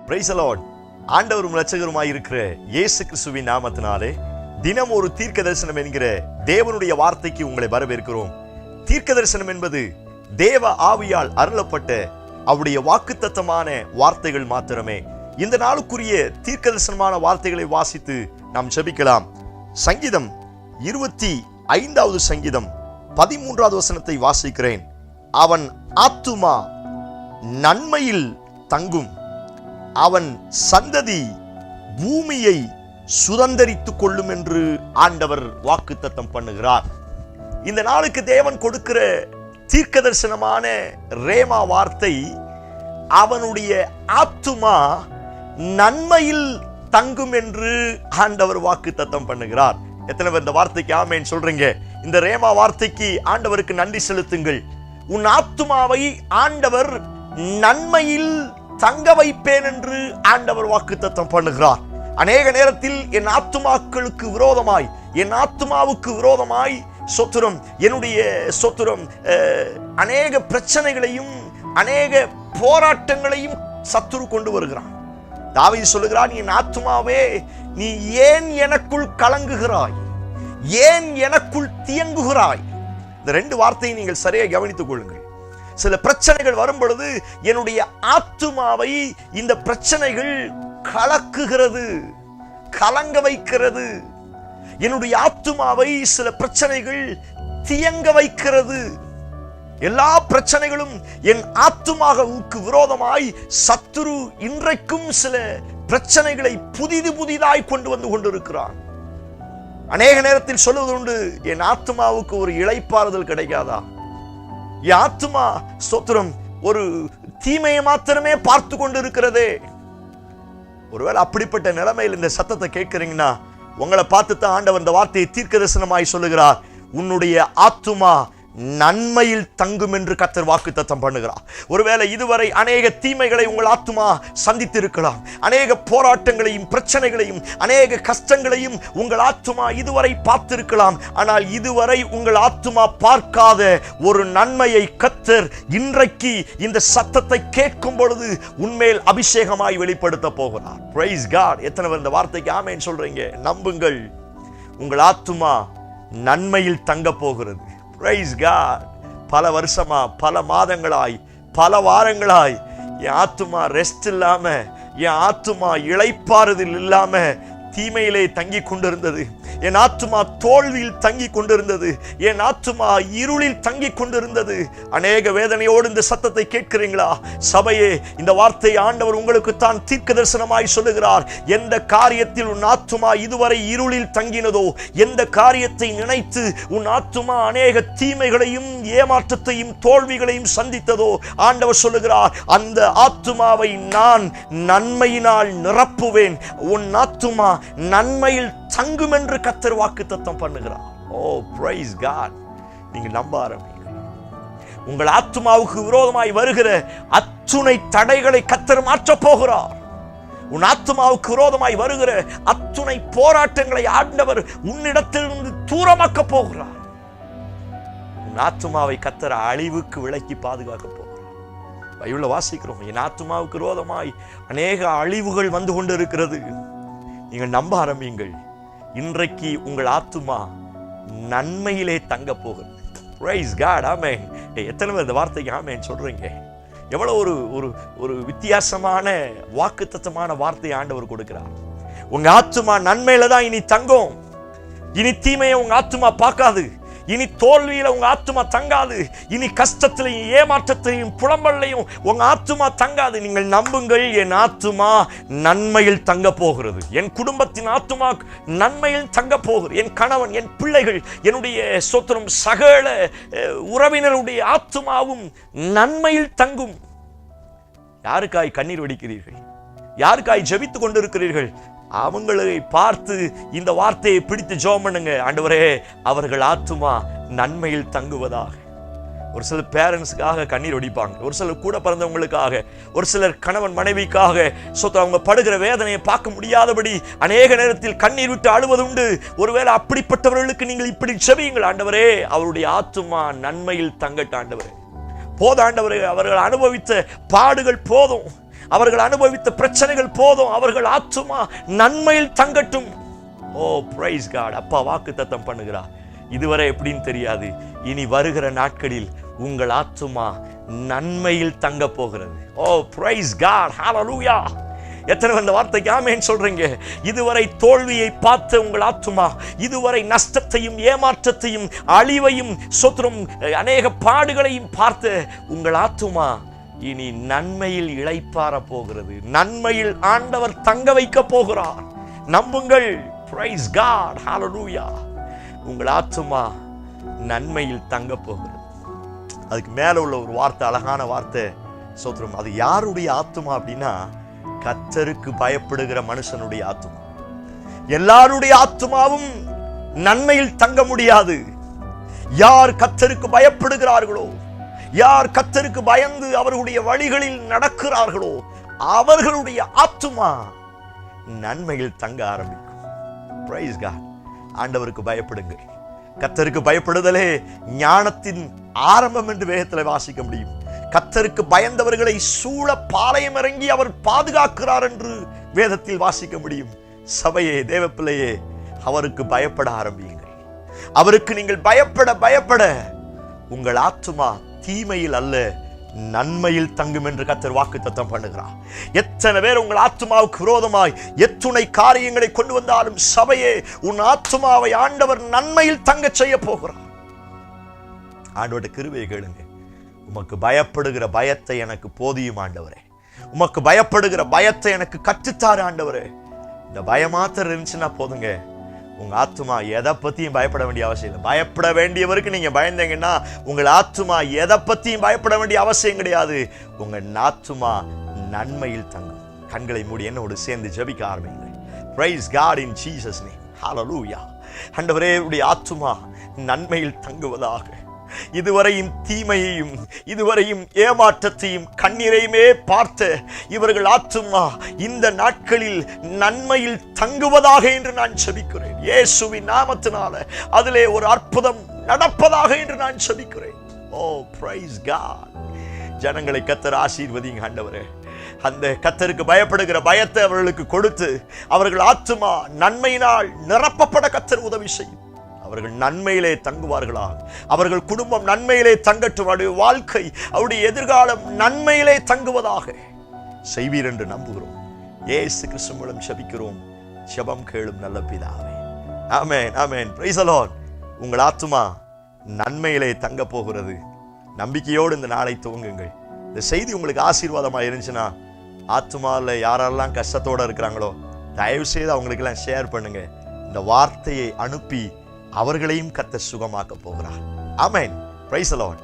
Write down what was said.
Price the Lord. ஆண்டவரும் இரட்சகருமாய் இருக்கிற இயேசு கிறிஸ்துவின் நாமத்தினாலே தினம் ஒரு தீர்க்க தரிசனம் என்கிற தேவனுடைய வார்த்தைக்கு உங்களை வரவேற்கிறோம். தீர்க்க தரிசனம் என்பது தேவ ஆவியால் அருளப்பட்ட அவருடைய வாக்குத்தத்தமான வார்த்தைகள் மாத்திரமே. இந்த நாளுக்குரிய தீர்க்க தரிசனமான வார்த்தைகளை வாசித்து நாம் ஜெபிக்கலாம். சங்கீதம் 25வது சங்கீதம் 13வது வசனத்தை வாசிக்கிறேன். அவன் ஆத்துமா நன்மையில் தங்கும், அவன் சந்ததி பூமியை சுதந்தரித்துக் கொள்ளும் என்று ஆண்டவர் வாக்குத்தத்தம் பண்ணுகிறார். இந்த நாளுக்கு தேவன் கொடுக்கிற தீர்க்க தரிசனமான ரேமா வார்த்தை, அவனுடைய ஆத்துமா நன்மையில் தங்கும் என்று ஆண்டவர் வாக்குத்தத்தம் பண்ணுகிறார். எத்தனை பேர் இந்த வார்த்தைக்கு ஆமென் சொல்றீங்க? இந்த ரேமா வார்த்தைக்கு ஆண்டவருக்கு நன்றி செலுத்துங்கள். உன் ஆத்துமாவை ஆண்டவர் நன்மையில் தங்க வைப்பேன் என்று ஆண்டவர் வாக்குத்தத்தம் பண்ணுகிறார். அநேக நேரத்தில் என் ஆத்துமாக்களுக்கு விரோதமாய், என் ஆத்துமாவுக்கு விரோதமாய் என்னுடைய அநேக பிரச்சனைகளையும் அநேக போராட்டங்களையும் சத்துரு கொண்டு வருகிறான். தாவீது சொல்லுகிறான், என் ஆத்துமாவே நீ ஏன் எனக்குள் கலங்குகிறாய், ஏன் எனக்குள் தியங்குகிறாய்? இந்த ரெண்டு வார்த்தையை நீங்கள் சரியாக கவனித்துக் கொள்ளுங்கள். சில பிரச்சனைகள் வரும் பொழுது என்னுடைய ஆத்துமாவை இந்த பிரச்சனைகள் கலக்குகிறது, கலங்க வைக்கிறது. என்னுடைய ஆத்துமாவை சில பிரச்சனைகள் தியங்க வைக்கிறது. எல்லா பிரச்சனைகளும் என் ஆத்துமாவுக்கு விரோதமாய் சத்துரு இன்றைக்கும் சில பிரச்சனைகளை புதிதாய் கொண்டு வந்து கொண்டிருக்கிறான். அநேக நேரத்தில் சொல்வது உண்டு, என் ஆத்துமாவுக்கு ஒரு இளைப்பாறுதல் கிடைக்காதா? என் ஆத்துமா ஒரு தீமையை மாத்திரமே பார்த்து கொண்டு இருக்கிறதே. ஒருவேளை அப்படிப்பட்ட நிலைமையில் இந்த சத்தத்தை கேட்கிறீங்கன்னா, உங்களை பார்த்து தான் ஆண்டவர் இந்த வார்த்தையை தீர்க்க தரிசனமாய் சொல்லுகிறார். உன்னுடைய ஆத்துமா நன்மையில் தங்கும் என்று கர்த்தர் வாக்குத்தத்தம் பண்ணுகிறார். ஒருவேளை இதுவரை அநேக தீமைகளை உங்கள் ஆத்துமா சந்தித்திருக்கலாம், அநேக போராட்டங்களையும் பிரச்சனைகளையும் அநேக கஷ்டங்களையும் உங்கள் ஆத்துமா இதுவரை பார்த்திருக்கலாம். ஆனால் இதுவரை உங்கள் ஆத்துமா பார்க்காத ஒரு நன்மையை கர்த்தர் இன்றைக்கு இந்த சத்தத்தை கேட்கும் பொழுது உன்மேல் அபிஷேகமாய் வெளிப்படுத்த போகிறார். Praise God. எத்தனை பேர் இந்த வார்த்தைக்கு ஆமென் சொல்றீங்க? நம்புங்கள், உங்கள் ஆத்துமா நன்மையில் தங்க போகிறது. Praise God. பல வருஷமா, பல மாதங்களாய், பல வாரங்களாய் என் ஆத்துமா ரெஸ்ட் இல்லாம, என் ஆத்துமா இளைப்பாறுதல் இல்லாம தீமையிலே தங்கி கொண்டிருந்தது. என் ஆத்துமா தோல்வியில் தங்கி கொண்டிருந்தது. என் ஆத்துமா இருளில் தங்கி கொண்டிருந்தது. அநேக வேதனையோடு இந்த சத்தத்தை கேட்கிறீங்களா? சபையே, இந்த வார்த்தை ஆண்டவர் உங்களுக்கு தான் தீர்க்க தரிசனமாய் சொல்லுகிறார். எந்த காரியத்தில் உன் ஆத்துமா இதுவரை இருளில் தங்கினதோ, எந்த காரியத்தை நினைத்து உன் ஆத்துமா அநேக தீமைகளையும் ஏமாற்றத்தையும் தோல்விகளையும் சந்தித்ததோ, ஆண்டவர் சொல்லுகிறார், அந்த ஆத்துமாவை நான் நன்மையினால் நிரப்புவேன். உன் ஆத்துமா நன்மையில் தங்கும் என்று கர்த்தர் வாக்குத்தத்தம் பண்ணுகிறார். ஓ பிரைஸ் காட். நீங்க நம்ப ஆரம்பிங்க. உங்கள் ஆத்துமாவுக்கு விரோதமாய் வருகிற அத்துணை தடைகளை கர்த்தர் மாற்றப் போகிறார். உன் ஆத்துமாவுக்கு விரோதமாய் வருகிற அத்துணை போராட்டங்களை ஆண்டவர் உன்னிடத்திலிருந்து தூரமாக்க போகிறார். உன் ஆத்துமாவை கர்த்தர் அழிவுக்கு விலக்கி பாதுகாக்க போகிறார். பைபிள்ல வாசிக்கிறோம், என் ஆத்துமாவுக்கு விரோதமாய் அநேக அழிவுகள் வந்து கொண்டு இருக்கிறது. நீங்கள் நம்ப ஆரம்பியுங்கள். இன்றைக்கு உங்கள் ஆத்துமா நன்மையிலே தங்க போகுது. Praise god. ஆமென். எத்தனை பேர் இந்த வார்த்தைக்கு ஆமென் சொல்றீங்க? எவ்வளவு ஒரு வித்தியாசமான வாக்குத்தத்தமான வார்த்தையை ஆண்டவர் கொடுக்கிறார். உங்க ஆத்துமா நன்மையில தான் இனி தங்கும். இனி தீமையை உங்க ஆத்துமா பார்க்காது. இனி தோல்வியில உங்க ஆத்துமா தங்காது. இனி கஷ்டத்திலையும் ஏமாற்றத்திலையும் புலம்பல்லையும் உங்க ஆத்துமா தங்காது. நீங்கள் நம்புங்கள், என் ஆத்துமா நன்மையில் தங்க போகிறது. என் குடும்பத்தின் ஆத்துமா நன்மையில் தங்க போகிறது. என் கணவன், என் பிள்ளைகள், என்னுடைய சகல உறவினருடைய ஆத்துமாவும் நன்மையில் தங்கும். யாருக்காய் கண்ணீர் வடிக்கிறீர்கள்? யாருக்காய் ஜெபித்துக் கொண்டிருக்கிறீர்கள்? அவங்களை பார்த்து இந்த வார்த்தையை பிடித்து ஜெபம் பண்ணுங்க. ஆண்டவரே, அவர்கள் ஆத்துமா நன்மையில் தங்குவதாக. ஒரு சிலர் பேரண்ட்ஸுக்காக கண்ணீர் வடிப்பாங்க, ஒரு சிலர் கூட பிறந்தவங்களுக்காக, ஒரு சிலர் கணவன் மனைவிக்காக அவங்க படுகிற வேதனையை பார்க்க முடியாதபடி அநேக நேரத்தில் கண்ணீர் விட்டு அழுவது உண்டு. ஒருவேளை அப்படிப்பட்டவர்களுக்கு நீங்கள் இப்படி ஜெபியுங்கள். ஆண்டவரே, அவருடைய ஆத்துமா நன்மையில் தங்கட்டும். ஆண்டவரே, போதாண்டவரே, அவர்கள் அனுபவித்த பாடுகள் போதும். அவர்கள் அனுபவித்த பிரச்சனைகள் போதும், அவர்கள் ஆத்துமா நன்மையில் தங்கட்டும். ஓ பிரைஸ் காட். அப்பா வாக்குத்தத்தம் பண்ணுகிறார், இதுவரை எப்படின்னு தெரியாது, இனி வருகிற நாட்களில் உங்கள் ஆத்துமா நன்மையில் தங்க போகிறது. ஓ பிரைஸ் காட், ஹல்லேலூயா. எத்தனை அந்த வார்த்தைக்கு ஆமென் சொல்றீங்க? இதுவரை தோல்வியை பார்த்த உங்கள் ஆத்துமா, இதுவரை நஷ்டத்தையும் ஏமாற்றத்தையும் அழிவையும் சொத்துரும் அநேக பாடுகளையும் பார்த்த உங்கள் ஆத்துமா இனி நன்மையில் இளைப்பாற போகிறது. நன்மையில் ஆண்டவர் தங்க வைக்க போகிறார். நம்புங்கள். பிரைஸ் காட், ஹல்லேலூயா. உங்கள் ஆத்துமா நன்மையில் தங்க போகிறது. அதுக்கு மேல உள்ள ஒரு வார்த்தை, அழகான வார்த்தை, சோத்ரம். அது யாருடைய ஆத்துமா அப்படின்னா, கர்த்தருக்கு பயப்படுகிற மனுஷனுடைய ஆத்துமா. எல்லாருடைய ஆத்துமாவும் நன்மையில் தங்க முடியாது. யார் கர்த்தருக்கு பயப்படுகிறார்களோ, யார் கர்த்தருக்கு பயந்து அவர்களுடைய வழிகளில் நடக்கிறார்களோ, அவர்களுடைய ஆத்துமா நன்மையில் தங்க ஆரம்பிக்கும். Praise God. ஆண்டவருக்கு பயப்படுங்கள். கர்த்தருக்கு பயப்படுதலே ஞானத்தின் ஆரம்பம் என்று வேதத்தில் வாசிக்க முடியும். கர்த்தருக்கு பயந்தவர்களை சூழ பாளையம் இறங்கி அவர் பாதுகாக்கிறார் என்று வேதத்தில் வாசிக்க முடியும். சபையே, தேவப்பிள்ளையே, அவருக்கு பயப்பட ஆரம்பியுங்கள். அவருக்கு நீங்கள் பயப்பட பயப்பட உங்கள் ஆத்துமா தீமையில் அல்ல நன்மையில் தங்கும் என்று கர்த்தர் வாக்குத்தத்தம் பண்ணுகிறார். எத்தனை பேர் உங்கள் ஆத்துமாவுக்கு விரோதமாய் எத்துணை காரியங்களை கொண்டு வந்தாலும், சபையே, உன் ஆத்துமாவை ஆண்டவர் நன்மையில் தங்க செய்ய போகிறார். ஆண்டவருடைய கிருபையை கேளுங்க. உமக்கு பயப்படுகிற பயத்தை எனக்கு போதியும் ஆண்டவரே. உமக்கு பயப்படுகிற பயத்தை எனக்கு கற்றுத்தாரு ஆண்டவரே. இந்த பயமாத்திரம் இருந்துச்சுன்னா போதுங்க, உங்க ஆத்துமா எதை பத்தியும் பயப்பட வேண்டிய அவசியம் இல்லை. பயப்பட வேண்டியவருக்கு நீங்க பயந்தீங்கன்னா உங்கள் ஆத்துமா எதை பத்தியும் பயப்பட வேண்டிய அவசியம் கிடையாது. உங்க ஆத்துமா நன்மையில் தங்கும். கண்களை மூடி என்னோடு சேர்ந்து ஜெபிக்க ஆரம்பிங்க. Praise god in Jesus name. Hallelujah. ஆண்டவரே, உடைய ஆத்துமா நன்மையில் தங்குவதாக. இதுவரையும் தீமையையும் இதுவரையும் ஏமாற்றத்தையும் கண்ணீரையுமே பார்த்த இவர்கள் ஆத்துமா இந்த நாட்களில் நன்மையில் தங்குவதாக என்று நான் ஜெபிக்கிறேன். இயேசுவின் நாமத்தினால அதிலே ஒரு அற்புதம் நடப்பதாக என்று நான் ஜெபிக்கிறேன். ஓ பிரைஸ் காட். ஜனங்களை கர்த்தர் ஆசீர்வதிங்க ஆண்டவரே. அந்த கர்த்தருக்கு பயப்படுகிற பயத்தை அவர்களுக்கு கொடுத்து அவர்கள் ஆத்துமா நன்மையினால் நிரப்பப்பட கர்த்தர் உதவி செய்யும். அவர்கள் நன்மையிலே தங்குவார்களா? அவர்கள் குடும்பம் நன்மையிலே தங்கட்டும். அவருடைய வாழ்க்கை, அவருடைய எதிர்காலம் நன்மையிலே தங்குவதாக செய்வீர் என்று நம்புகிறோம். இயேசு கிறிஸ்து மூலம் ஜெபிக்கிறோம். ஜெபம் கேளும் நல்ல பிதாவே. Amen, amen. Praise the lord. உங்கள் ஆத்துமா நன்மையிலே தங்க போகிறது. நம்பிக்கையோடு இந்த நாளை துவங்குங்கள். இந்த செய்தி உங்களுக்கு ஆசீர்வாதமாக இருந்துச்சுன்னா, ஆத்துமாவில் யாரெல்லாம் கஷ்டத்தோடு இருக்கிறாங்களோ தயவு செய்து அவங்களுக்கெல்லாம் ஷேர் பண்ணுங்க. இந்த வார்த்தையை அனுப்பி அவர்களையும் கர்த்தர் சுகமாக்க போகிறார். ஆமென். Praise the Lord.